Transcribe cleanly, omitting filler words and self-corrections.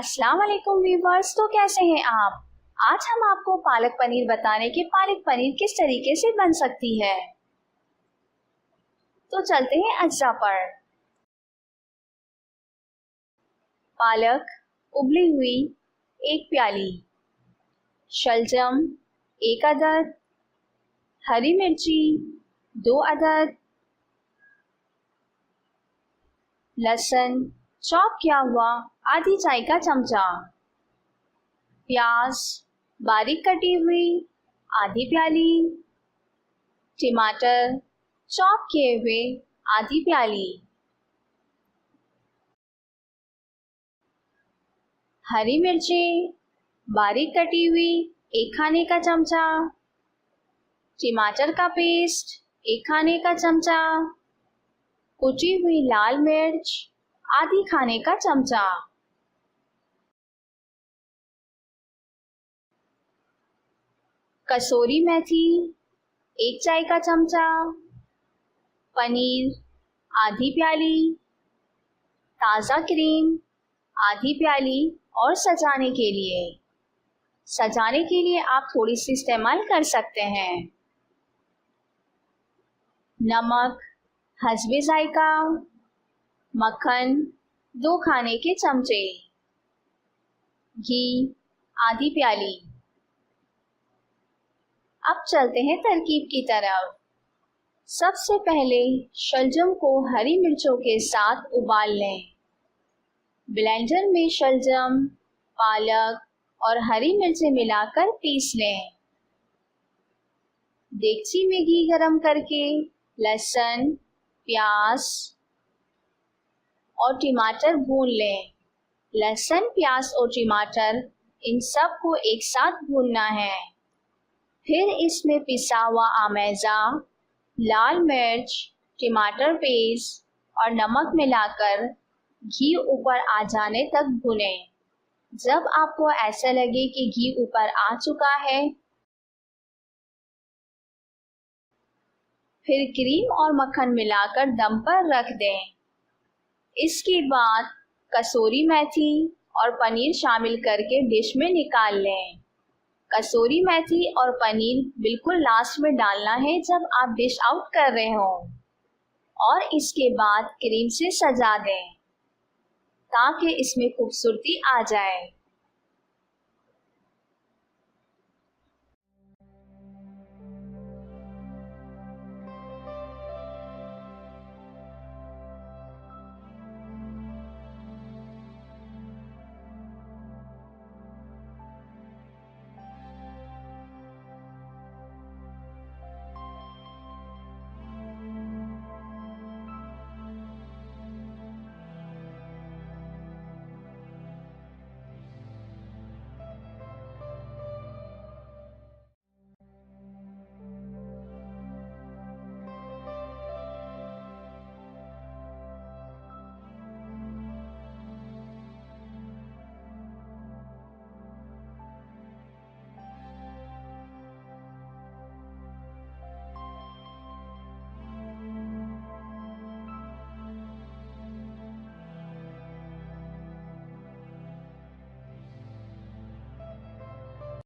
अस्सलाम वालेकुम व्यूवर्स। तो कैसे हैं आप? आज हम आपको पालक पनीर बताने कि पालक पनीर किस तरीके से बन सकती है। तो चलते हैं अज्जा पर। पालक उबली हुई 1 प्याली, शलजम 1 अदद, हरी मिर्ची 2 अदद, लहसुन चॉप किया हुआ आधी चाय का चमचा, प्याज बारीक कटी हुई आधी प्याली, टमाटर चॉप किए हुए आधी प्याली, हरी मिर्ची बारीक कटी हुई 1 खाने का चमचा, टमाटर का पेस्ट 1 खाने का चमचा, कुटी हुई लाल मिर्च आधी खाने का चमचा, कसूरी मेथी 1 चाय का चमचा, पनीर आधी प्याली, ताज़ा क्रीम आधी प्याली और सजाने के लिए आप थोड़ी सी इस्तेमाल कर सकते हैं। नमक हस्बे जायका, मक्खन 2 खाने के चमचे, घी आधी प्याली। अब चलते हैं तरकीब की तरफ। सबसे पहले शलजम को हरी मिर्चों के साथ उबाल लें। ब्लेंडर में शलजम, पालक और हरी मिर्चें मिलाकर पीस लें। देगची में घी गरम करके लहसुन, प्याज और टमाटर भून लें। लहसुन, प्याज और टमाटर इन सब को एक साथ भूनना है। फिर इसमें पिसा हुआ आमेज़ा, लाल मिर्च, टमाटर पेस्ट और नमक मिलाकर घी ऊपर आ जाने तक भुनें। जब आपको ऐसा लगे कि घी ऊपर आ चुका है, फिर क्रीम और मक्खन मिलाकर दम पर रख दें। इसके बाद कसूरी मेथी और पनीर शामिल करके डिश में निकाल लें। कसूरी मेथी और पनीर बिल्कुल लास्ट में डालना है जब आप डिश आउट कर रहे हो, और इसके बाद क्रीम से सजा दें ताकि इसमें खूबसूरती आ जाए।